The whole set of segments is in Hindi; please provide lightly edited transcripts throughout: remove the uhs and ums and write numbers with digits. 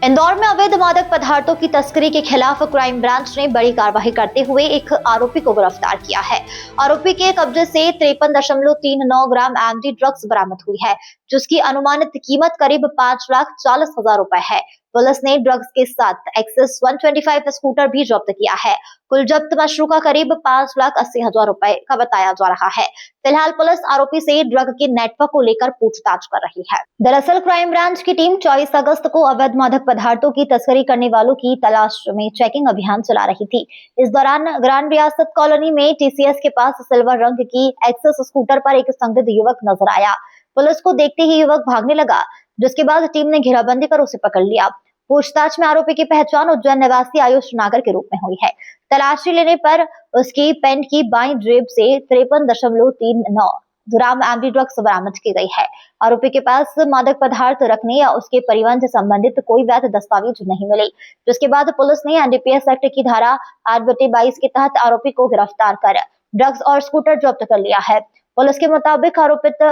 इंदौर में अवैध मादक पदार्थों की तस्करी के खिलाफ क्राइम ब्रांच ने बड़ी कार्रवाई करते हुए एक आरोपी को गिरफ्तार किया है। आरोपी के कब्जे से 53.39 ग्राम एमडी ड्रग्स बरामद हुई है, जिसकी अनुमानित कीमत करीब 5,40,000 रुपए है। पुलिस ने ड्रग्स के साथ एक्सेस 125 स्कूटर भी जब्त किया है। कुल जब्त मशरूका करीब 5,80,000 रुपए का बताया जा रहा है। फिलहाल पुलिस आरोपी से ड्रग के नेटवर्क को लेकर पूछताछ कर रही है। दरअसल क्राइम ब्रांच की टीम 24 अगस्त को अवैध मादक पदार्थों की तस्करी करने वालों की तलाश में चेकिंग अभियान चला रही थी। इस दौरान ग्रांड रियासत कॉलोनी में टीसीएस के पास सिल्वर रंग की एक्सेस स्कूटर पर एक संदिग्ध युवक नजर आया। पुलिस को देखते ही युवक भागने लगा, जिसके बाद टीम ने घेराबंदी कर उसे पकड़ लिया। पूछताछ में आरोपी की पहचान उज्जैन निवासी आयुष नागर के रूप में हुई है। तलाशी लेने पर उसकी पैंट की बाईं जेब से 53.39 ग्राम एमडी ड्रग्स बरामद की गई है। आरोपी के पास मादक पदार्थ रखने या उसके परिवहन से संबंधित कोई वैध दस्तावेज नहीं मिले, जिसके बाद पुलिस ने एनडीपीएस एक्ट की धारा 8/22 के तहत आरोपी को गिरफ्तार कर ड्रग्स और स्कूटर जब्त कर लिया है। पुलिस के मुताबिक आरोपित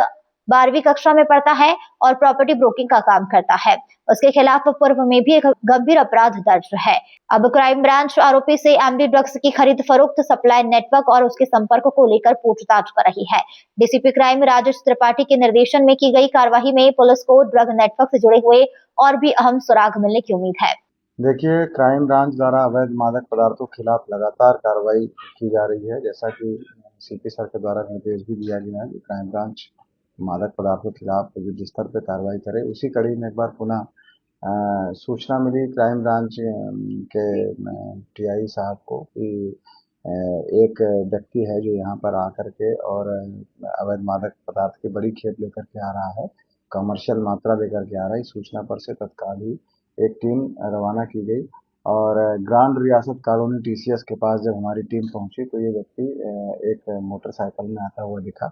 12वीं कक्षा में पढ़ता है और प्रॉपर्टी ब्रोकिंग का काम करता है। उसके खिलाफ पूर्व में भी एक गंभीर अपराध दर्ज है। अब क्राइम ब्रांच आरोपी से एमडी ड्रग्स की खरीद फरोख्त, सप्लाई नेटवर्क और उसके संपर्क को लेकर पूछताछ कर रही है। डीसीपी क्राइम राजेश त्रिपाठी के निर्देशन में की गई कार्यवाही में पुलिस को ड्रग नेटवर्क से जुड़े हुए और भी अहम सुराग मिलने की उम्मीद है। देखिए, क्राइम ब्रांच द्वारा अवैध मादक पदार्थों के खिलाफ लगातार कार्रवाई की जा रही है। जैसा कि सीपी सर के द्वारा निर्देश भी दिया गया है कि क्राइम ब्रांच मादक पदार्थों के खिलाफ युद्ध स्तर पर कार्रवाई करे। उसी कड़ी में एक बार पुनः सूचना मिली क्राइम ब्रांच के टीआई साहब को कि एक व्यक्ति है जो यहाँ पर आकर के और अवैध मादक पदार्थ की बड़ी खेप लेकर के आ रहा है, कमर्शियल मात्रा लेकर के आ रहा है। इस सूचना पर से तत्काल ही एक टीम रवाना की गई और ग्रांड रियासत कॉलोनी टीसीएस के पास जब हमारी टीम पहुंची तो ये व्यक्ति एक मोटरसाइकिल में आता हुआ दिखा।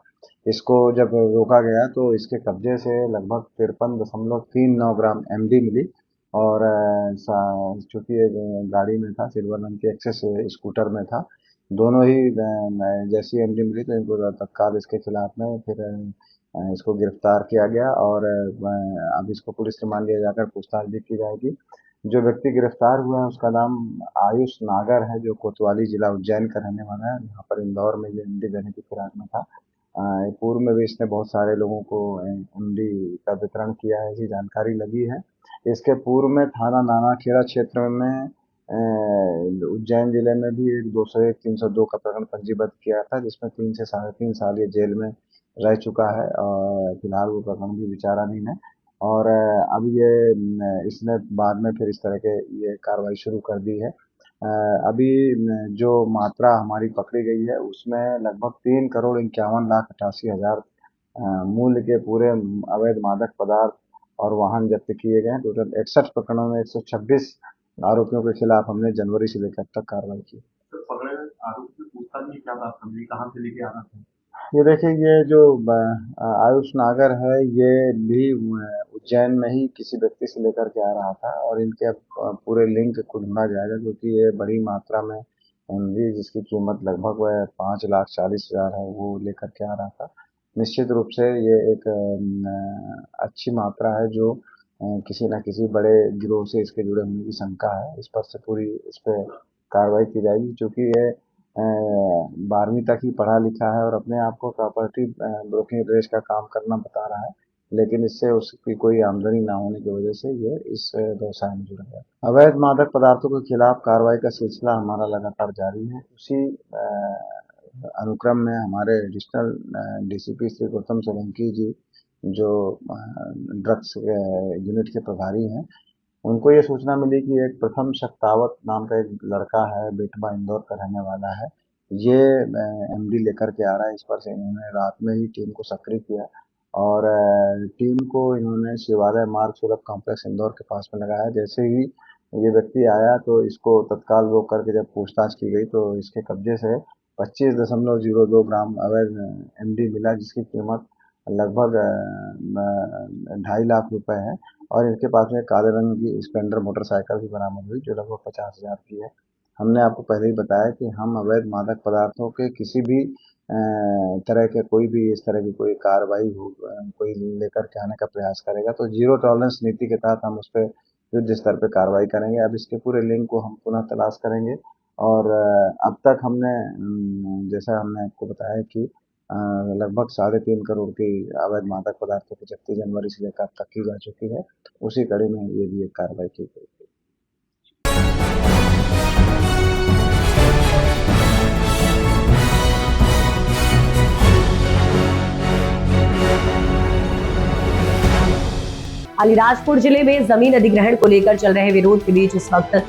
इसको जब रोका गया तो इसके कब्जे से लगभग 53.39 ग्राम एमडी मिली और चूंकि गाड़ी में था, सिल्वर रंग के एक्सेस स्कूटर में था, दोनों ही जैसी एमडी मिली तो इनको तत्काल इसके खिलाफ में फिर इसको गिरफ्तार किया गया और अब इसको पुलिस रिमांड लिया जाकर पूछताछ भी की जाएगी। जो व्यक्ति गिरफ्तार हुआ है उसका नाम आयुष नागर है, जो कोतवाली जिला उज्जैन का रहने वाला है। यहाँ पर इंदौर में ये एमडी देने की फिराक में था। पूर्व में भी इसने बहुत सारे लोगों को एमडी का वितरण किया है, ऐसी जानकारी लगी है। इसके पूर्व में थाना नानाखेड़ा क्षेत्र में उज्जैन जिले में भी एक 201 302 का प्रकरण पंजीबद्ध किया था, जिसमें 3 से 3.5 साल ये जेल में रह चुका है और फिलहाल वो प्रकरण भी विचाराधीन है। और अब ये इसने बाद में फिर इस तरह के ये कार्रवाई शुरू कर दी है। अभी जो मात्रा हमारी पकड़ी गई है उसमें लगभग 3,51,88,000 मूल्य के पूरे अवैध मादक पदार्थ और वाहन जब्त किए गए हैं। टोटल 61 प्रकरणों में 126 आरोपियों के खिलाफ हमने जनवरी से लेकर तक कार्रवाई की। तो पकड़े आरोपी से पूछताछ में क्या बात समझी, कहाँ से लेके आना था? ये देखिए, ये जो आयुष नागर है ये भी उज्जैन में ही किसी व्यक्ति से लेकर के आ रहा था और इनके पूरे लिंक को ढूंढा जाएगा, क्योंकि ये बड़ी मात्रा में एमडी जिसकी कीमत लगभग वह 5,40,000 है वो लेकर के आ रहा था। निश्चित रूप से ये एक अच्छी मात्रा है जो किसी न किसी बड़े गिरोह से इसके जुड़े होने की शंका है। इस पर से पूरी इस पर कार्रवाई की जाएगी, क्योंकि ये 12वीं तक ही पढ़ा लिखा है और अपने आप को प्रॉपर्टी ब्रोकिंग रेस का काम करना बता रहा है, लेकिन इससे उसकी कोई आमदनी ना होने की वजह से ये इस व्यवसाय में जुड़ गया। अवैध मादक पदार्थों के खिलाफ कार्रवाई का सिलसिला हमारा लगातार जारी है। उसी अनुक्रम में हमारे एडिशनल डीसीपी श्री गौतम सोलंकी जी, जो ड्रग्स यूनिट के प्रभारी हैं, उनको ये सूचना मिली कि एक प्रथम शक्तावत नाम का एक लड़का है, बेटवा इंदौर का रहने वाला है, ये एमडी लेकर के आ रहा है। इस पर से इन्होंने रात में ही टीम को सक्रिय किया और टीम को इन्होंने शिवालय मार्ग सुलभ कॉम्प्लेक्स इंदौर के पास में लगाया। जैसे ही ये व्यक्ति आया तो इसको तत्काल रोक करके जब पूछताछ की गई तो इसके कब्जे से 25.02 ग्राम अवैध एमडी मिला, जिसकी कीमत लगभग 2.5 लाख रुपए है और इनके पास में काले रंग की स्प्लेंडर मोटरसाइकिल भी बरामद हुई जो लगभग 50,000 की है। हमने आपको पहले ही बताया कि हम अवैध मादक पदार्थों के किसी भी तरह के कोई भी इस तरह की कोई कार्रवाई हो, कोई लेकर के आने का प्रयास करेगा तो जीरो टॉलरेंस नीति के तहत हम उस पर युद्ध स्तर पे कार्रवाई करेंगे। अब इसके पूरे लिंक को हम पुनः तलाश करेंगे और अब तक हमने जैसा हमने आपको बताया कि लगभग 3.5 करोड़ की अवैध मादक पदार्थों की जब्ती जनवरी से लेकर अब तक की जा चुकी है। उसी कड़ी में ये भी एक कार्रवाई की गई। अलीराजपुर जिले में जमीन अधिग्रहण को लेकर चल रहे विरोध के बीच इस वक्त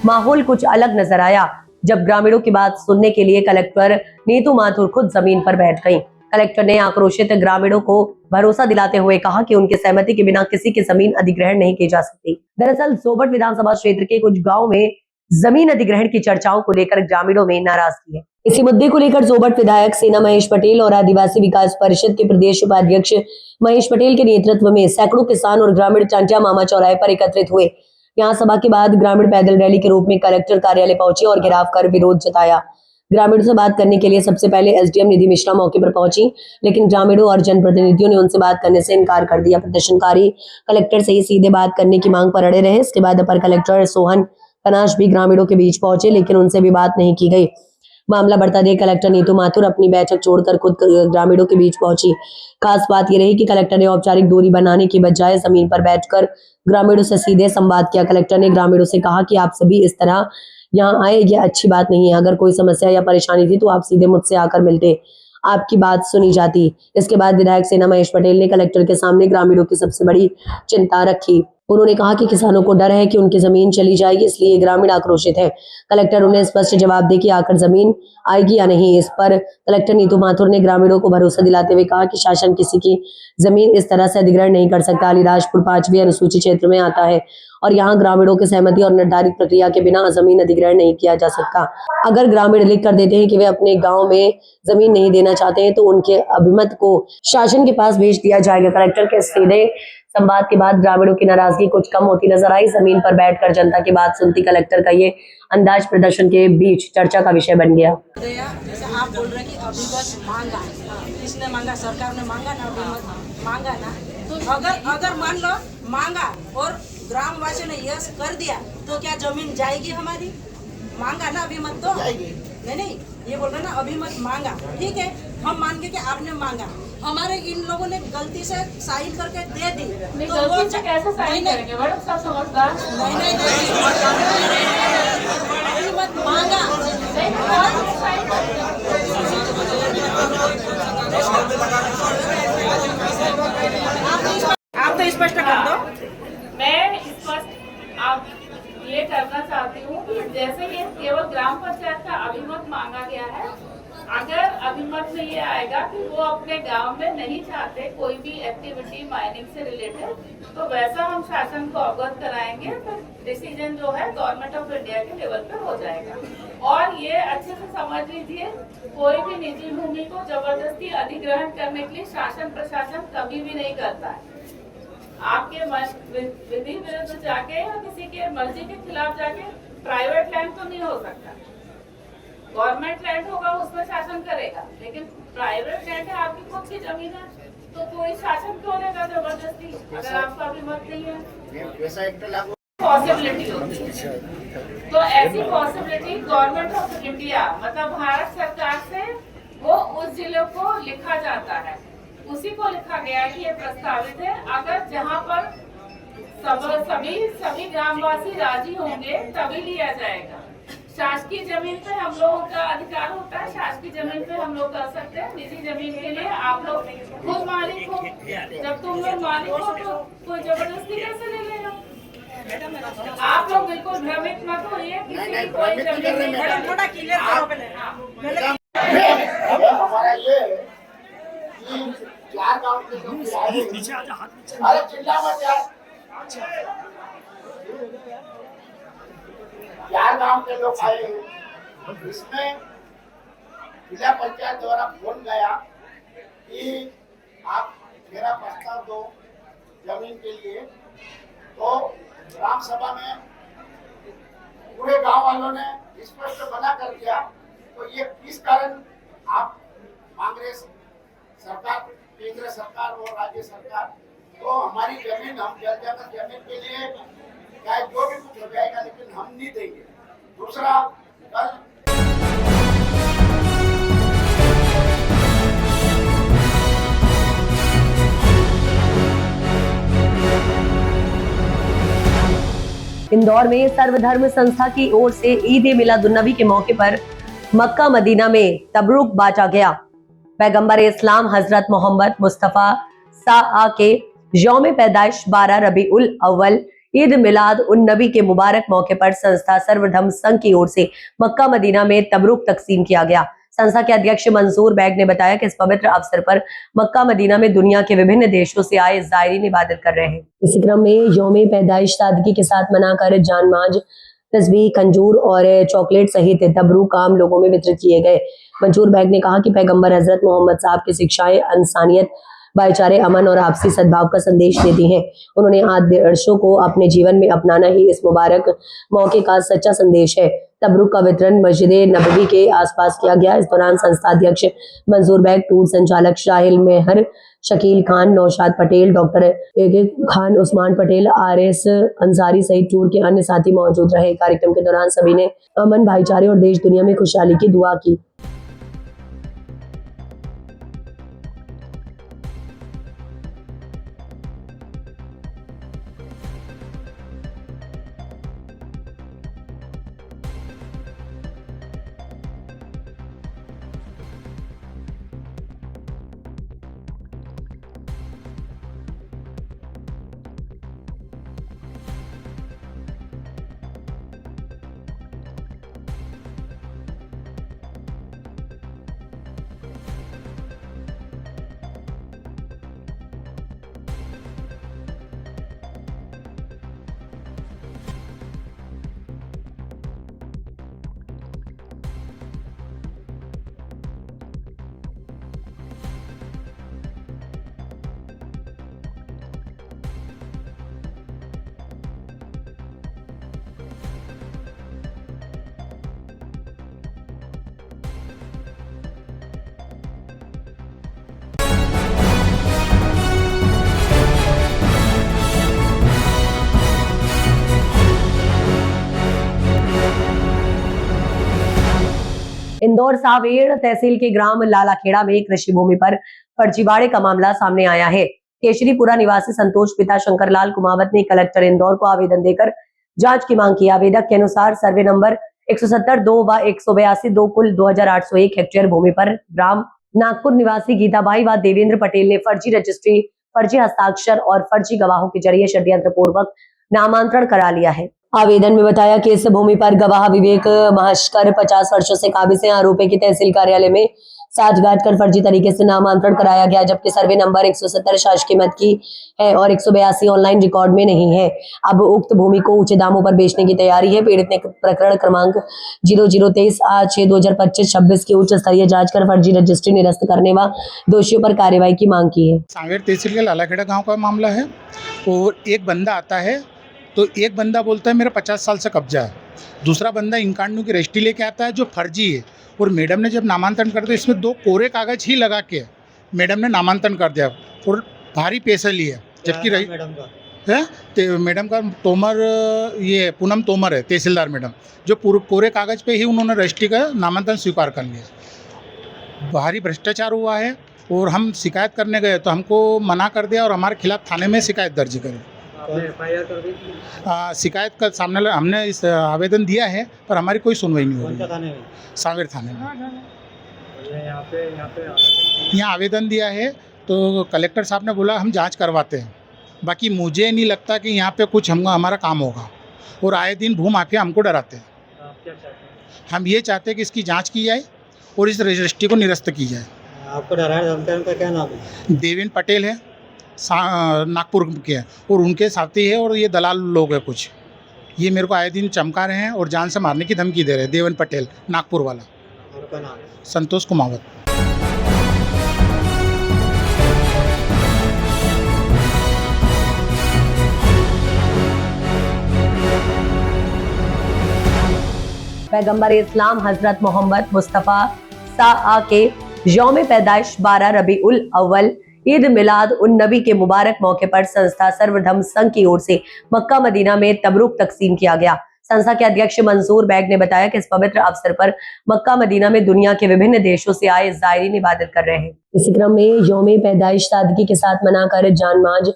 माहौल कुछ अलग नजर आया, जब ग्रामीणों की बात सुनने के लिए कलेक्टर नीतू माथुर खुद जमीन पर बैठ गईं। कलेक्टर ने आक्रोशित ग्रामीणों को भरोसा दिलाते हुए कहा कि उनकी सहमति के बिना किसी की जमीन अधिग्रहण नहीं की जा सकती। दरअसल जोबट विधानसभा क्षेत्र के कुछ गाँव में जमीन अधिग्रहण की चर्चाओं को लेकर ग्रामीणों में नाराजगी है। इसी मुद्दे को लेकर जोबट विधायक सेना महेश पटेल और आदिवासी विकास परिषद के प्रदेश उपाध्यक्ष महेश पटेल के नेतृत्व में सैकड़ों किसान और ग्रामीण चांचा मामा चौराहे पर एकत्रित हुए। यहाँ सभा के बाद ग्रामीण पैदल रैली के रूप में कलेक्टर कार्यालय पहुंचे और घेराव कर विरोध जताया। ग्रामीणों से बात करने के लिए सबसे पहले एसडीएम निधि मिश्रा मौके पर पहुंची, लेकिन ग्रामीणों और जनप्रतिनिधियों ने उनसे बात करने से इनकार कर दिया। प्रदर्शनकारी कलेक्टर से ही सीधे बात करने की मांग पर अड़े रहे। इसके बाद अपर कलेक्टर सोहन कनाश भी ग्रामीणों के बीच पहुंचे, लेकिन उनसे भी बात नहीं की गई। मामला बढ़ता देख कलेक्टर नीतू माथुर अपनी बैठक छोड़कर खुद ग्रामीणों के बीच पहुंची। खास बात यह रही कि कलेक्टर ने औपचारिक दूरी बनाने की बजाय जमीन पर बैठकर ग्रामीणों से सीधे संवाद किया। कलेक्टर ने ग्रामीणों से कहा कि आप सभी इस तरह यहाँ आए, यह अच्छी बात नहीं है। अगर कोई समस्या या परेशानी थी तो आप सीधे मुझसे आकर मिलते, आपकी बात सुनी जाती। इसके बाद विधायक सेना महेश पटेल ने कलेक्टर के सामने ग्रामीणों की सबसे बड़ी चिंता रखी। उन्होंने कहा कि किसानों को डर है कि उनकी जमीन चली जाएगी, इसलिए ग्रामीण आक्रोशित है। कलेक्टर उन्हें स्पष्ट जवाब दे कि आखिर जमीन आएगी या नहीं। इस पर कलेक्टर नीतू माथुर ने ग्रामीणों को भरोसा दिलाते हुए कहा कि शासन किसी की जमीन इस तरह से अधिग्रहण नहीं कर सकता। अलीराजपुर 5वीं अनुसूचित क्षेत्र में आता है और यहाँ ग्रामीणों की सहमति और निर्धारित प्रक्रिया के बिना जमीन अधिग्रहण नहीं किया जा सकता। अगर ग्रामीण लिख कर देते हैं कि वे अपने गाँव में जमीन नहीं देना चाहते हैं तो उनके अभिमत को शासन के पास भेज दिया जाएगा। कलेक्टर के सीधे संवाद के बाद ग्रामीणों की नाराजगी कुछ कम होती नजर आई। जमीन पर बैठकर जनता की बात सुनती कलेक्टर का ये अंदाज प्रदर्शन के बीच चर्चा का विषय बन गया। जैसे आप बोल रहे हैं कि अभी बस मांगा, किसने मांगा? सरकार ने मांगा ना, अभी मांगा ना। तो अगर मान लो मांगा और ग्रामवासी ने यस कर दिया तो क्या जमीन जाएगी हमारी? मांगा ना, अभी मत दो। नहीं, ये बोल रहे ना अभी मत मांगा। ठीक है, हम मान के कि आपने मांगा, हमारे इन लोगों ने गलती से साइन करके दे दी, तो वो कैसे साइन करेंगे? मैडम सब समझदार। नहीं, अभी मत मांगा। आप तो स्पष्ट कर दो। मैं स्पष्ट आप ये करना चाहती हूँ कि जैसे ये केवल ग्राम पंचायत का अभिमत मांगा गया है, अगर अभिमत में ये आएगा कि वो अपने गांव में नहीं चाहते कोई भी एक्टिविटी माइनिंग से रिलेटेड, तो वैसा हम शासन को अवगत कराएंगे, तो डिसीजन जो है गवर्नमेंट ऑफ इंडिया के लेवल पे हो जाएगा। और ये अच्छे से समझ लीजिए, कोई भी निजी भूमि को जबरदस्ती अधिग्रहण करने के लिए शासन प्रशासन कभी भी नहीं करता है। आपके विधि विरुद्ध जाके या किसी के मर्जी के खिलाफ जाके प्राइवेट लैंड तो नहीं हो सकता। गवर्नमेंट लैंड होगा उसमें शासन करेगा, लेकिन प्राइवेट लैंड है, आपकी खुद की जमीन है, तो कोई शासन क्यों लेगा जबरदस्ती अगर आपका अभिमत नहीं है? पॉसिबिलिटी होती है, तो ऐसी पॉसिबिलिटी गवर्नमेंट ऑफ इंडिया मतलब भारत सरकार से वो उस जिले को लिखा जाता है, उसी को लिखा गया है कि ये प्रस्तावित है। अगर जहाँ पर सभी ग्रामवासी राजी होंगे तभी लिया जाएगा। शासकीय जमीन पे हम लोगों का अधिकार होता है, शासकीय जमीन पे हम लोग कर सकते हैं। निजी जमीन के लिए आप लोग खुद मालिक हो, जब तुम लोग मालिक हो तो कोई जबरदस्ती कैसे ले लेगा? आप लोग बिल्कुल भ्रमित मत होइए, किसी की कोई जमीन नहीं। थोड़ा क्लियर करो पहले। चार गांव के लोग अरे चिल्ला मत यार। 4 गांव के लोग आए, इसमें जिला पंचायत द्वारा फोन गया कि आप मेरा प्रस्ताव दो जमीन के लिए, तो ग्राम सभा में पूरे गांव वालों ने स्पष्ट मना कर दिया। तो ये किस कारण आप मांग रहे सरकार, केंद्र सरकार और राज्य सरकार? तो हमारी जमीन, हम जमीन के लिए चाहे जो भी कुछ हो जाएगा, लेकिन हम नहीं देंगे। दूसरा, कल इंदौर में सर्वधर्म संस्था की ओर से ईद ए मिलादुन्नबी के मौके पर मक्का मदीना में तबरूक बांटा गया। पैगंबर इस्लाम हजरत मोहम्मद मुस्तफ़ा सा के यौम पैदाइश 12 रबीउल अव्वल ईद मिलाद उन नबी के मुबारक मौके पर संस्था सर्वधर्म संघ की ओर से मक्का मदीना में तबरूक तकसीम किया गया। संस्था के अध्यक्ष मंसूर बैग ने बताया कि इस पवित्र अवसर पर मक्का मदीना में दुनिया के विभिन्न देशों से आए ज़ायरीन इबादत कर रहे हैं। इसी क्रम में यौम पैदाइश सादगी के साथ मनाकर जानमाज, तस्बीह, खंजूर और चॉकलेट सहित तबरूक आम लोगों में वितरित किए गए। मंसूर बैग ने कहा कि पैगंबर हजरत मोहम्मद साहब की शिक्षाएं इंसानियत, भाईचारे, अमन और आपसी सद्भाव का संदेश देती हैं। उन्होंने आदर्शों को अपने जीवन में अपनाना ही इस मुबारक मौके का सच्चा संदेश है। तबरूक का वितरण मस्जिद नबवी के आसपास किया गया। इस दौरान संस्था अध्यक्ष मंसूर बैग, टूर संचालक शाहिल मेहर, शकील खान, नौशाद पटेल, डॉक्टर खान, उस्मान पटेल, RS अंसारी सहित टूर के अन्य साथी मौजूद रहे। कार्यक्रम के दौरान सभी ने अमन, भाईचारे और देश दुनिया में खुशहाली की दुआ की। इंदौर सावेड़ तहसील के ग्राम लालाखेड़ा में कृषि भूमि पर फर्जीवाड़े का मामला सामने आया है। केशरीपुरा निवासी संतोष पिता शंकरलाल कुमावत ने कलेक्टर इंदौर को आवेदन देकर जांच की मांग की। आवेदक के अनुसार सर्वे नंबर 170-2 व 182-2 कुल 2801 हेक्टेयर भूमि पर ग्राम नागपुर निवासी गीताबाई व देवेंद्र पटेल ने फर्जी रजिस्ट्री, फर्जी हस्ताक्षर और फर्जी गवाहों के जरिए षड्यंत्र पूर्वक नामांतरण करा लिया है। आवेदन में बताया कि इस भूमि पर गवाह विवेक महस्कर 50 वर्षों से काबिज हैं। आरोपी की तहसील कार्यालय में साठगांठ कर फर्जी तरीके से नामांतरण कराया गया, जबकि सर्वे नंबर 170 शासकीय मत की है और 182 ऑनलाइन रिकॉर्ड में नहीं है। अब उक्त भूमि को ऊंचे दामों पर बेचने की तैयारी है। पीड़ित ने प्रकरण क्रमांक 0023/6/2025-26 की उच्च स्तरीय जांच कर फर्जी रजिस्ट्री निरस्त करने व दोषियों पर कार्रवाई की मांग की है। सांवेर तहसील के लालाखेड़ा गाँव का मामला है और एक बंदा आता है तो एक बंदा बोलता है मेरा 50 साल से कब्जा है, दूसरा बंदा इंकांडू की रजिस्ट्री लेके आता है जो फर्जी है। और मैडम ने जब नामांतरण कर दिया, इसमें 2 कोरे कागज ही लगा के मैडम ने नामांतरण कर दिया और भारी पैसा लिया, जबकि मैडम का तोमर, ये पूनम तोमर है तहसीलदार मैडम, जो पूरे कोरे कागज पे ही उन्होंने रजिस्ट्री का नामांतरण स्वीकार कर लिया। भारी भ्रष्टाचार हुआ है और हम शिकायत करने गए तो हमको मना कर दिया और हमारे खिलाफ थाने में शिकायत दर्ज करी। शिकायत का सामने हमने इस आवेदन दिया है पर हमारी कोई सुनवाई नहीं हो रही। सांवेर थाने में यहाँ आवेदन दिया है तो कलेक्टर साहब ने बोला हम जांच करवाते हैं। बाकी मुझे नहीं लगता कि यहाँ पे कुछ हमारा काम होगा और आए दिन भू माफिया हमको डराते हैं। हम ये चाहते हैं कि इसकी जांच की जाए और इस रजिस्ट्री को निरस्त की जाए। आपको डराया धमकाने का क्या नाम है? देवेंद्र पटेल है, नागपुर के हैं और उनके साथी है और ये दलाल लोग हैं कुछ। ये मेरे को आए दिन चमका रहे हैं और जान से मारने की धमकी दे रहे हैं। देवेंद्र पटेल नागपुर वाला। आपका नाम? संतोष कुमावत। पैगंबर इस्लाम हजरत मोहम्मद मुस्तफ़ा सा के यौम पैदाइश 12 रबीउल अव्वल ईद मिलाद उन नबी के मुबारक मौके पर संस्था सर्वधर्म संघ की ओर से मक्का मदीना में तबरूक तकसीम किया गया। संस्था के अध्यक्ष मंसूर बैग ने बताया कि इस पवित्र अवसर पर मक्का मदीना में दुनिया के विभिन्न देशों से आए ज़ायरीन इबादत कर रहे हैं। इसी क्रम में यौम पैदाइश सादगी के साथ मनाकर जानमाज,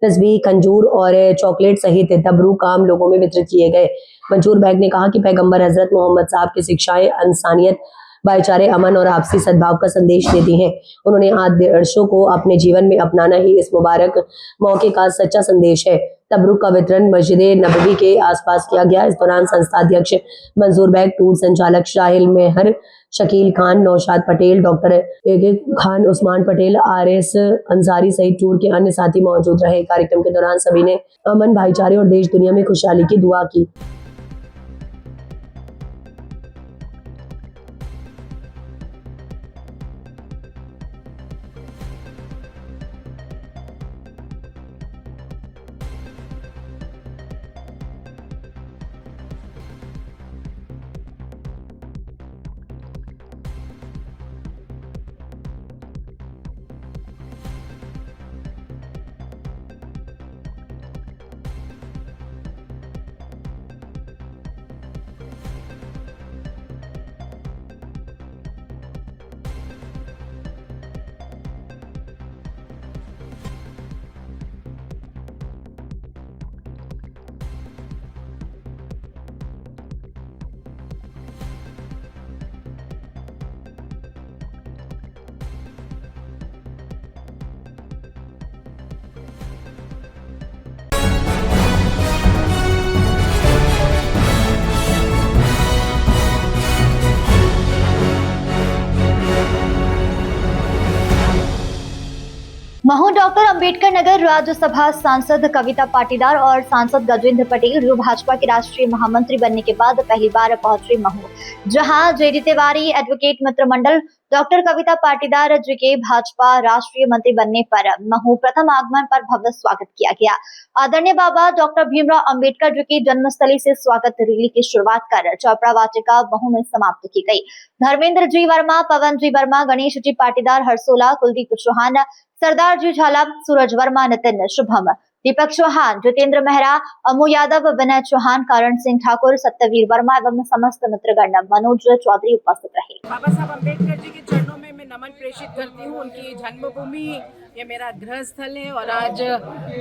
तस्बीह, खंजूर और चॉकलेट सहित तबरूक आम लोगों में वितरित किए गए। मंसूर बैग ने कहा कि पैगंबर हजरत मोहम्मद साहब की शिक्षाएं इंसानियत, भाईचारे, अमन और आपसी सद्भाव का संदेश देती हैं। उन्होंने आदर्शों को अपने जीवन में अपनाना ही इस मुबारक मौके का सच्चा संदेश है। तबरूक का वितरण मस्जिद नबवी के आसपास किया गया। इस दौरान संस्था अध्यक्ष मंसूर बैग, टूर संचालक Shahil Mehar, Shakeel Khan, Naushad Patel, doctor A Khan, Usman Patel, RS Ansari सहित टूर के अन्य साथी मौजूद रहे। कार्यक्रम के दौरान सभी ने अमन, भाईचारे और देश दुनिया में खुशहाली की दुआ की। महू डॉक्टर अंबेडकर नगर राज्यसभा सांसद कविता पाटीदार और सांसद गजेंद्र पटेल जो भाजपा के राष्ट्रीय महामंत्री बनने के बाद पहली बार पहुंचे महू, जहां JD तिवारी एडवोकेट मित्र मंडल डॉक्टर कविता पाटीदार जी के भाजपा राष्ट्रीय मंत्री बनने पर महू प्रथम आगमन पर भव्य स्वागत किया गया। आदरणीय बाबा डॉक्टर भीमराव अंबेडकर जी की जन्मस्थली से स्वागत रैली की शुरुआत कर चौपड़ा वाटिका महू में समाप्त की गई। धर्मेंद्र जी वर्मा, पवन जी वर्मा, गणेश जी पाटीदार, हरसोला, कुलदीप चौहान, सरदार जी झाला, सूरज वर्मा, नितिन शुभम, दीपक चौहान, जितेंद्र मेहरा, अमू यादव, विनय चौहान, करण सिंह ठाकुर, सत्यवीर वर्मा एवं समस्त मित्रगण मनोज चौधरी उपस्थित रहे। बाबा साहब अम्बेडकर जी के चरणों में मैं नमन प्रेषित करती हूँ। उनकी जन्मभूमि ये मेरा गृह स्थल है और आज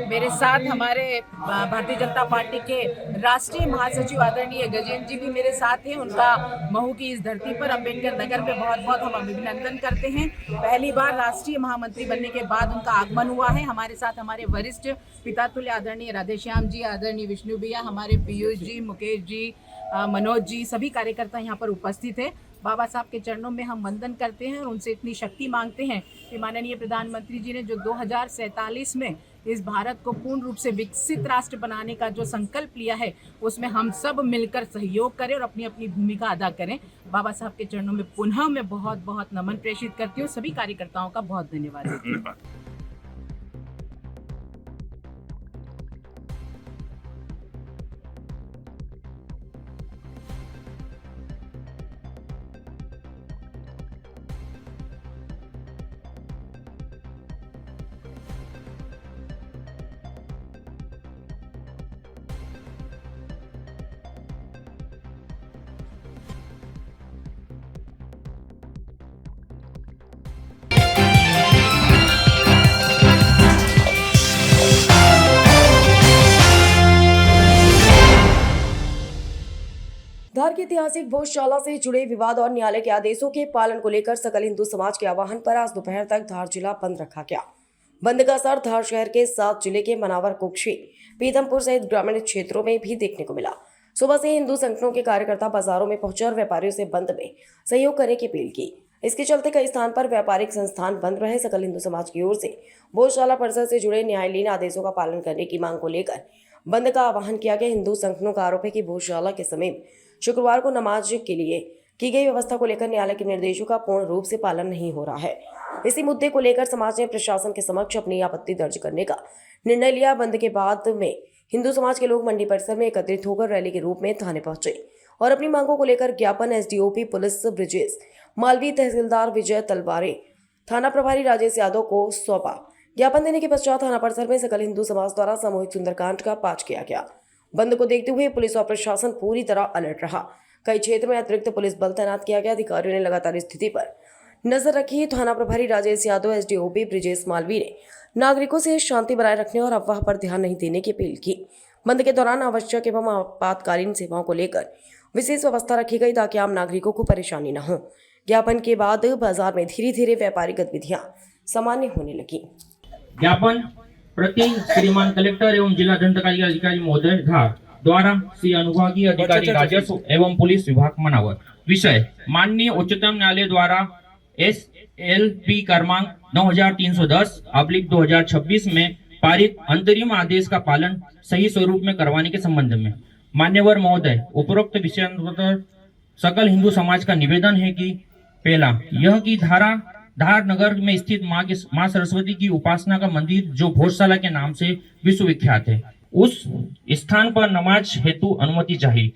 मेरे साथ हमारे भारतीय जनता पार्टी के राष्ट्रीय महासचिव आदरणीय गजेंद्र जी भी मेरे साथ हैं। उनका महू की इस धरती पर अम्बेडकर नगर में बहुत बहुत हम अभिनंदन करते हैं। पहली बार राष्ट्रीय महामंत्री बनने के बाद उनका आगमन हुआ है। हमारे साथ हमारे वरिष्ठ पिता तुल्य आदरणीय राधेश्याम जी, आदरणीय विष्णु भैया, हमारे पीयूष जी, मुकेश जी, मनोज जी, सभी कार्यकर्ता यहाँ पर उपस्थित है। बाबा साहब के चरणों में हम वंदन करते हैं और उनसे इतनी शक्ति मांगते हैं कि माननीय प्रधानमंत्री जी ने जो 2047 में इस भारत को पूर्ण रूप से विकसित राष्ट्र बनाने का जो संकल्प लिया है, उसमें हम सब मिलकर सहयोग करें और अपनी अपनी भूमिका अदा करें। बाबा साहब के चरणों में पुनः मैं बहुत बहुत नमन प्रेषित करती हूँ। सभी कार्यकर्ताओं का बहुत धन्यवाद देती हूँ। धार की ऐतिहासिक भोजशाला से जुड़े विवाद और न्यायालय के आदेशों के पालन को लेकर सकल हिंदू समाज के आह्वान पर आज दोपहर तक धार जिला बंद रखा गया। बंद का असर धार शहर के 7 जिले के मनावर, कुक्षी, पीथमपुर सहित ग्रामीण क्षेत्रों में भी देखने को मिला। सुबह से हिंदू संगठनों के कार्यकर्ता बाजारों में पहुंचे और व्यापारियों से बंद में सहयोग करने की अपील की। इसके चलते कई स्थान पर व्यापारिक संस्थान बंद रहे। सकल हिंदू समाज की ओर से भोजशाला परिसर से जुड़े न्यायालयीन आदेशों का पालन करने की मांग को लेकर बंद का आह्वान किया गया। हिंदू संगठनों का आरोप है कि भोजशाला के समीप शुक्रवार को नमाज के लिए की गई व्यवस्था को लेकर न्यायालय के निर्देशों का पूर्ण रूप से पालन नहीं हो रहा है। इसी मुद्दे को लेकर समाज ने प्रशासन के समक्ष अपनी आपत्ति दर्ज करने का निर्णय लिया। बंद के बाद में हिंदू समाज के लोग मंडी परिसर में एकत्रित होकर रैली के रूप में थाने पहुंचे और अपनी मांगों को लेकर ज्ञापन SDOP पुलिस ब्रिजेश मालवी, तहसीलदार विजय तलवारे, थाना प्रभारी राजेश यादव को सौंपा। ज्ञापन देने के पश्चात थाना परिसर में सकल हिंदू समाज द्वारा सामूहिक सुंदरकांड का पाठ किया गया। बंद को देखते हुए पुलिस और प्रशासन पूरी तरह अलर्ट रहा। कई क्षेत्र में अतिरिक्त पुलिस बल तैनात किया गया। अधिकारियों ने लगातार स्थिति पर नजर रखी। थाना प्रभारी राजेश यादव, एसडीओपी ब्रिजेश मालवी ने नागरिकों से शांति बनाए रखने और अफवाह पर ध्यान नहीं देने की अपील की। बंद के दौरान आवश्यक एवं आपातकालीन सेवाओं को लेकर विशेष व्यवस्था रखी गई ताकि आम नागरिकों को परेशानी न हो। ज्ञापन के बाद बाजार में धीरे धीरे व्यापारिक गतिविधियां सामान्य होने लगी। ज्ञापन प्रति श्रीमान कलेक्टर एवं जिला दंडकारिका अधिकारी महोदय धार द्वारा श्री अनुभागीय अधिकारी राजस्व एवं पुलिस विभाग मनावर। विषय माननीय उच्चतम न्यायालय द्वारा SLP क्रमांक 9310/2026 में पारित अंतरिम आदेश का पालन सही स्वरूप में करवाने के संबंध में मान्यवर महोदय, उपरोक्त विषयांतर सकल हिंदू समाज का निवेदन है कि पहला, यह कि धार नगर में स्थित माँ सरस्वती की उपासना का मंदिर जो भोजशाला के नाम से विश्वविख्यात है, उस स्थान पर नमाज हेतु अनुमति चाहिए,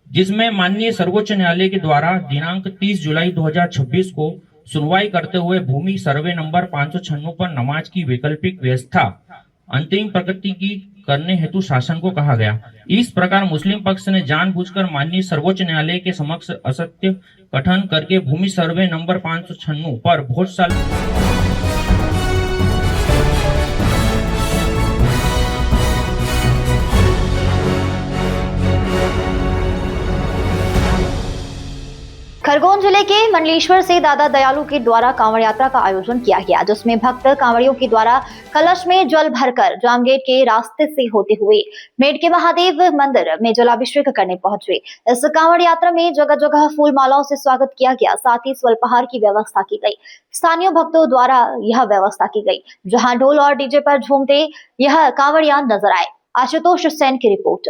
जिसमें माननीय सर्वोच्च न्यायालय के द्वारा दिनांक 30 जुलाई 2026 को सुनवाई करते हुए भूमि सर्वे नंबर 596 पर नमाज की वैकल्पिक व्यवस्था अंतरिम प्रकृति की करने हेतु शासन को कहा गया। इस प्रकार मुस्लिम पक्ष ने जानबूझकर माननीय सर्वोच्च न्यायालय के समक्ष असत्य कथन करके भूमि सर्वे नंबर 596 पर भोजशाला खरगोन जिले के मंडलेश्वर से दादा दयालु के द्वारा कांवड़ यात्रा का आयोजन किया गया, जिसमें भक्त कांवड़ियों के द्वारा कलश में जल भरकर जामगेट के रास्ते से होते हुए मेड के महादेव मंदिर में जलाभिषेक करने पहुंचे। इस कांवड़ यात्रा में जगह जगह फूल मालाओं से स्वागत किया गया, साथ ही स्वल्पहार की व्यवस्था की गई। स्थानीय भक्तों द्वारा यह व्यवस्था की गई, जहाँ ढोल और डीजे पर झूमते यह कांवड़ियां नजर आए। आशुतोष सेन की रिपोर्ट।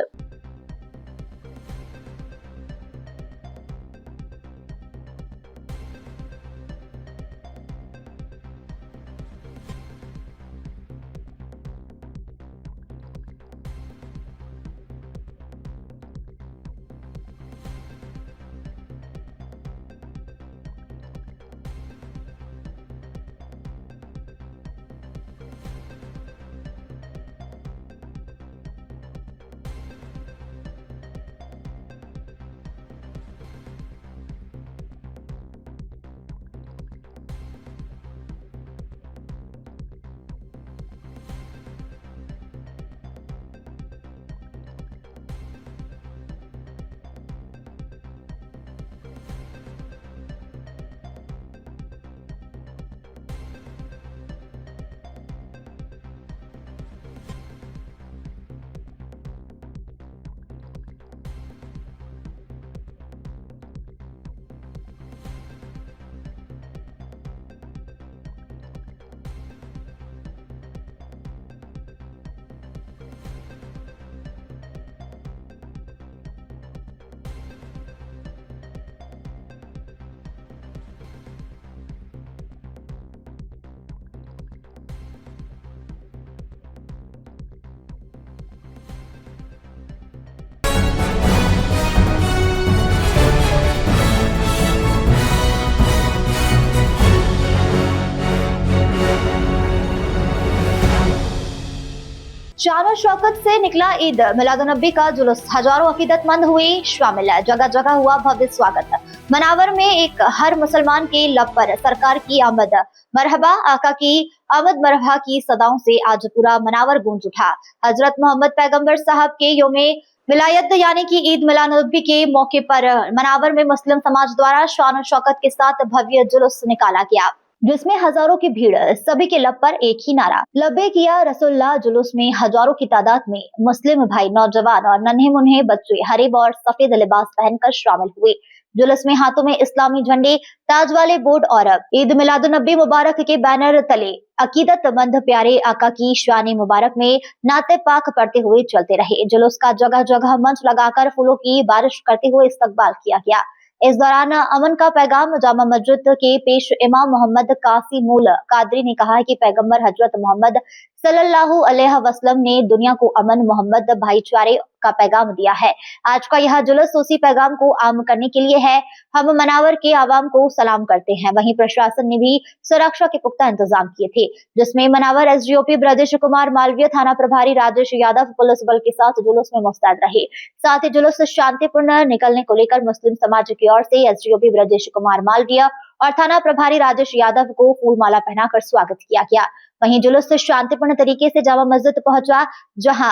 शान शौकत से निकला ईद मिलादुन्नबी का जुलूस, हजारों अकीदतमंद हुए शामिल। जगह जगह हुआ भव्य स्वागत। मनावर में एक हर मुसलमान के लब पर सरकार की आमद मरहबा, आका की आमद मरहबा की सदाओं से आज पूरा मनावर गूंज उठा। हजरत मोहम्मद पैगंबर साहब के योमे विलायत यानी कि ईद मिलादुन्नबी के मौके पर मनावर में मुस्लिम समाज द्वारा शान शौकत के साथ भव्य जुलूस निकाला गया, जिसमें हजारों की भीड़, सभी के लब पर एक ही नारा लब्बैक या रसूलल्लाह। जुलूस में हजारों की तादाद में मुस्लिम भाई, नौजवान और नन्हे मुन्हे बच्चे हरे और सफेद लिबास पहनकर शामिल हुए। जुलूस में हाथों में इस्लामी झंडे, ताज वाले बोर्ड और ईद मिलादुन्नबी मुबारक के बैनर तले अकीदतमंद प्यारे आका की शान मुबारक में नाते पाक पढ़ते हुए चलते रहे। जुलूस का जगह जगह मंच लगाकर फूलों की बारिश करते हुए इस्तकबाल किया गया। इस दौरान अमन का पैगाम जामा मस्जिद के पेश इमाम मोहम्मद कासिमुल कादरी ने कहा कि पैगंबर हजरत मोहम्मद सल्लल्लाहु अलैहि वसल्लम ने दुनिया को अमन, मोहम्मद, भाईचारे का पैगाम दिया है। आज का यह जुलूस उसी पैगाम को आम करने के लिए है। हम मनावर के आवाम को सलाम करते हैं। वहीं प्रशासन ने भी सुरक्षा के पुख्ता इंतजाम किए थे, जिसमें मनावर एसडीओपी ब्रजेश कुमार मालवीय, थाना प्रभारी राजेश यादव पुलिस बल के साथ जुलूस में मुस्तैद रहे। साथ ही जुलूस शांतिपूर्ण निकलने को लेकर मुस्लिम समाज की ओर से एसडीओपी ब्रजेश कुमार मालवीय और थाना प्रभारी राजेश यादव को फूल माला पहनाकर स्वागत किया गया। वहीं जुलूस शांतिपूर्ण तरीके से जामा मस्जिद पहुंचा, जहां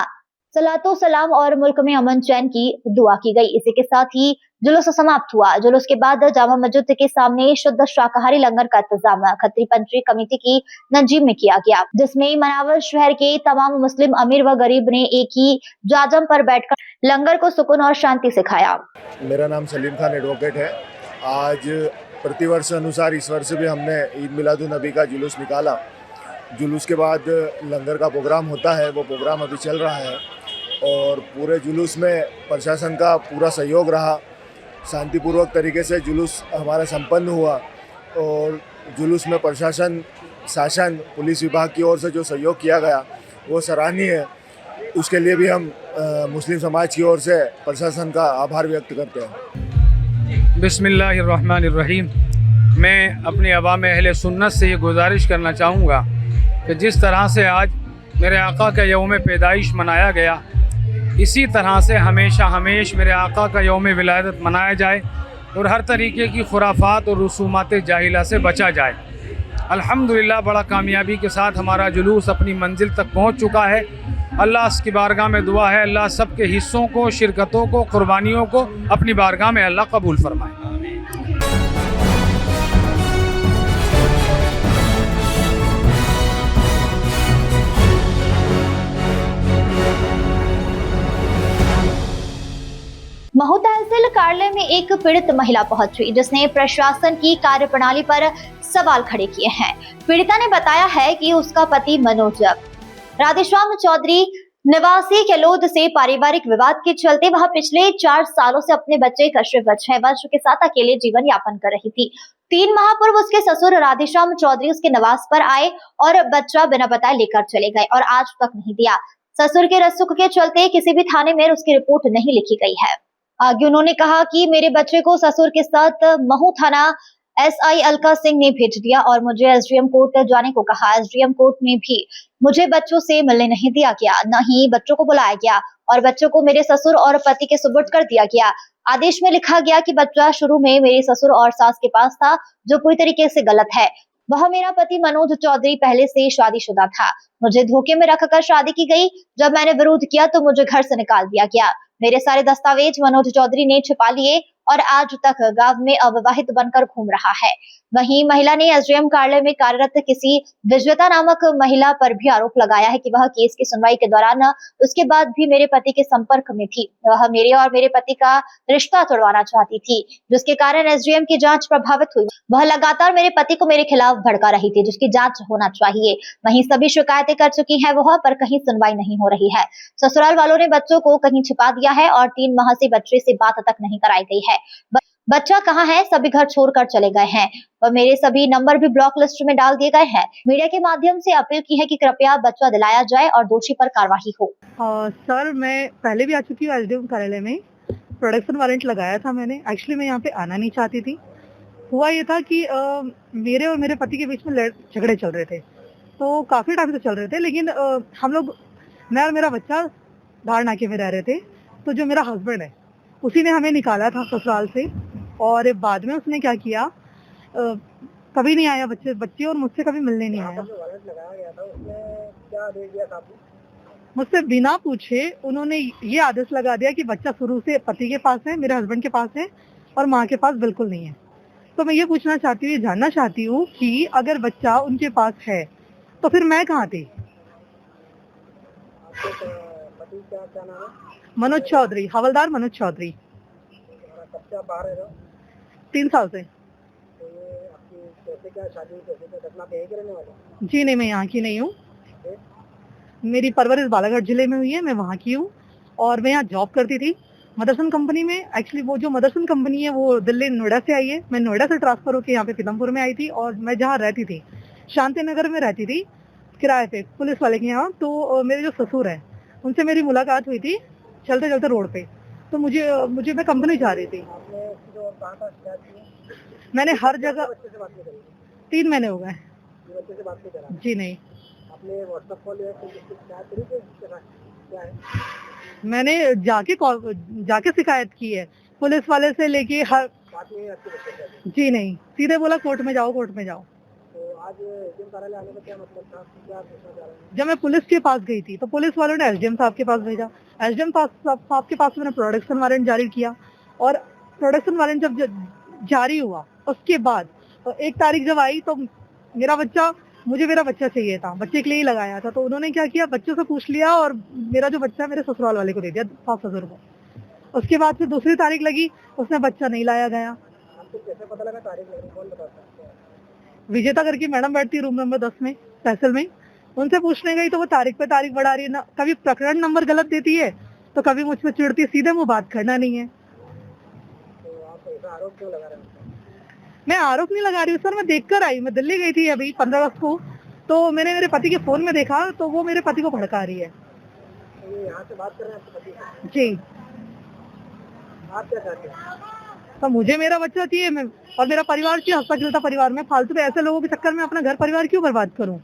सलातो सलाम और मुल्क में अमन चैन की दुआ की गई। इसी के साथ ही जुलूस समाप्त हुआ। जुलूस के बाद जामा मस्जिद के सामने शुद्ध शाकाहारी लंगर का इंतजाम खत्री पंचरी कमेटी की नजीम में किया गया, जिसमें मनावर शहर के तमाम मुस्लिम अमीर व गरीब ने एक ही जाजम पर बैठकर लंगर को सुकून और शांति से खाया। मेरा नाम सलीम खान एडवोकेट है। आज प्रतिवर्ष अनुसार इस वर्ष भी हमने ईद मिलादुन नबी का जुलूस निकाला। जुलूस के बाद लंगर का प्रोग्राम होता है, वो प्रोग्राम अभी चल रहा है और पूरे जुलूस में प्रशासन का पूरा सहयोग रहा। शांतिपूर्वक तरीके से जुलूस हमारा संपन्न हुआ और जुलूस में प्रशासन, शासन, पुलिस विभाग की ओर से जो सहयोग किया गया वो सराहनीय है। उसके लिए भी हम मुस्लिम समाज की ओर से प्रशासन का आभार व्यक्त करते हैं। बिस्मिल्लाहिर्रहमानिर्रहीम। मैं अपनी अवाम अहले सुन्नत से ये गुजारिश करना चाहूँगा कि जिस तरह से आज मेरे आका का यौम पैदाइश मनाया गया, इसी तरह से हमेशा मेरे आका का यौम विलादत मनाया जाए और हर तरीके की खुराफात और रसूमात जाहिला से बचा जाए। अल्हम्दुलिल्लाह बड़ा कामयाबी के साथ हमारा जुलूस अपनी मंजिल तक पहुंच चुका है। अल्लाह की बारगाह में दुआ है, अल्लाह सब के हिस्सों को, शिरकतों को, कुर्बानियों को अपनी बारगाह में अल्लाह कबूल फरमाए। महू तहसील कार्यालय में एक पीड़ित महिला पहुंची, जिसने प्रशासन की कार्यप्रणाली पर सवाल खड़े किए हैं। पीड़िता ने बताया है कि उसका पति मनोज राधेश्याम चौधरी निवासी केलोद से पारिवारिक विवाद के चलते वह पिछले 4 सालों से अपने बच्चे कश्यप व 6 वर्ष के साथ अकेले जीवन यापन कर रही थी। 3 माह पूर्व उसके ससुर राधेश्याम चौधरी उसके निवास पर आए और बच्चा बिना बताए लेकर चले गए और आज तक नहीं दिया। ससुर के रसूख के चलते किसी भी थाने में उसकी रिपोर्ट नहीं लिखी गई है। आगे उन्होंने कहा कि मेरे बच्चे को ससुर के साथ महू थाना एसआई अलका सिंह ने भेज दिया और मुझे एसडीएम कोर्ट जाने को कहा। एसडीएम कोर्ट में भी मुझे बच्चों से मिलने नहीं दिया गया, न ही बच्चों को बुलाया गया और बच्चों को मेरे ससुर और पति के सुपुर्द कर दिया गया। आदेश में लिखा गया कि बच्चा शुरू में मेरे ससुर और सास के पास था, जो पूरी तरीके से गलत है। वह मेरा पति मनोज चौधरी पहले से शादीशुदा था। मुझे धोखे में रखकर शादी की गई। जब मैंने विरोध किया तो मुझे घर से निकाल दिया गया। मेरे सारे दस्तावेज मनोज चौधरी ने छिपा लिए और आज तक गांव में अविवाहित बनकर घूम रहा है। वहीं महिला ने एसडीएम कार्यालय में कार्यरत किसी विजेता नामक महिला पर भी आरोप लगाया है कि वह केस की सुनवाई के दौरान उसके बाद भी मेरे पति के संपर्क में थी। वह मेरे और मेरे पति का रिश्ता तोड़वाना चाहती थी, जिसके कारण एसडीएम की जांच प्रभावित हुई। वह लगातार मेरे पति को मेरे खिलाफ भड़का रही थी, जिसकी जांच होना चाहिए। वहीं सभी शिकायतें कर चुकी है वह, पर कहीं सुनवाई नहीं हो रही है। ससुराल वालों ने बच्चों को कहीं छिपा दिया है और 3 माह से बच्चे से बात तक नहीं कराई गई है। बच्चा कहाँ है? सभी घर छोड़कर चले गए हैं और मेरे सभी नंबर भी ब्लॉक लिस्ट में डाल दिए गए हैं। मीडिया के माध्यम से अपील की है कि कृपया बच्चा दिलाया जाए और दोषी पर कार्रवाई हो। सर, मैं पहले भी आ चुकी हूँ एसडीएम कार्यालय में। प्रोडक्शन वारंट लगाया था मैंने। एक्चुअली मैं यहाँ पे आना नहीं चाहती थी। हुआ ये था कि मेरे और मेरे पति के बीच में झगड़े चल रहे थे, तो काफ़ी टाइम से चल रहे थे। लेकिन हम लोग, मैं और मेरा बच्चा धार नाके में रह रहे थे। तो जो मेरा हस्बैंड है उसी ने हमें निकाला था ससुराल से और बाद में उसने क्या किया, कभी नहीं आया बच्चे और मुझसे कभी मिलने नहीं आया। मुझसे बिना पूछे उन्होंने ये आदेश लगा दिया कि बच्चा शुरू से पति के पास है, मेरे हस्बैंड के पास है और माँ के पास बिल्कुल नहीं है। तो मैं ये पूछना चाहती हूँ, ये जानना चाहती हूँ कि अगर बच्चा उनके पास है तो फिर मैं कहाँ थी? मनोज चौधरी, हवलदार मनोज चौधरी। 3 साल से। जी नहीं, मैं यहाँ की नहीं हूँ। मेरी परवरिश बालाघाट जिले में हुई है, मैं वहाँ की हूँ और मैं यहाँ जॉब करती थी मदरसन कंपनी में। एक्चुअली वो जो मदरसन कंपनी है वो दिल्ली नोएडा से आई है। मैं नोएडा से ट्रांसफर होकर यहाँ पे पीतमपुर में आई थी और मैं जहाँ रहती थी शांति नगर में रहती थी। किराए पे पुलिस वाले के यहाँ। तो मेरे जो ससुर है उनसे मेरी मुलाकात हुई थी चलते चलते रोड पे। तो मुझे मैं कंपनी जा रही थी। मैंने हर जगह 3 महीने हो गए जी। नहीं, मैंने जाके शिकायत की है पुलिस वाले से लेके हर जी। नहीं, सीधे बोला कोर्ट में जाओ, कोर्ट में जाओ। जब मैं पुलिस के पास गई थी तो पुलिस वालों ने एसडीएम साहब के पास भेजा। एसडीएम साहब के पास मैंने प्रोडक्शन वारंट जारी किया और प्रोडक्शन वारंट जब जारी हुआ उसके बाद 1 तारीख जब आई तो मुझे मेरा बच्चा चाहिए था, बच्चे के लिए ही लगाया था। तो उन्होंने क्या किया, बच्चों से पूछ लिया और मेरा जो बच्चा है मेरे ससुराल वाले को दे दिया 7 ससुर को। उसके बाद फिर दूसरी तारीख लगी, उसमें बच्चा नहीं लाया गया। आपको कैसे पता लगा तारीख लगी, कौन बताता है? विजेता करके मैडम बैठती है रूम नंबर 10 में तहसील में, उनसे पूछने गई तो वो तारीख पे तारीख बढ़ा रही है ना। कभी प्रकरण नंबर गलत देती है तो कभी मुझ पर चिढ़ती है। सीधे मुंह बात करना नहीं है। तो आप ऐसा आरोप क्यों लगा रहे हैं? मैं आरोप नहीं लगा रही हूँ सर, मैं देखकर आई। मैं दिल्ली गई थी अभी 15 अगस्त को, तो मैंने मेरे पति के फोन में देखा तो वो मेरे पति को भड़का रही है। यहाँ से बात कर रहे हैं आपके पति से? जी। आप क्या चाहते हैं? तो मुझे मेरा बच्चा चाहिए और मेरा परिवार चाहिए, हंसता खेलता परिवार में। फालतू में ऐसे लोगों के चक्कर में अपना घर परिवार क्यों बर्बाद करूं?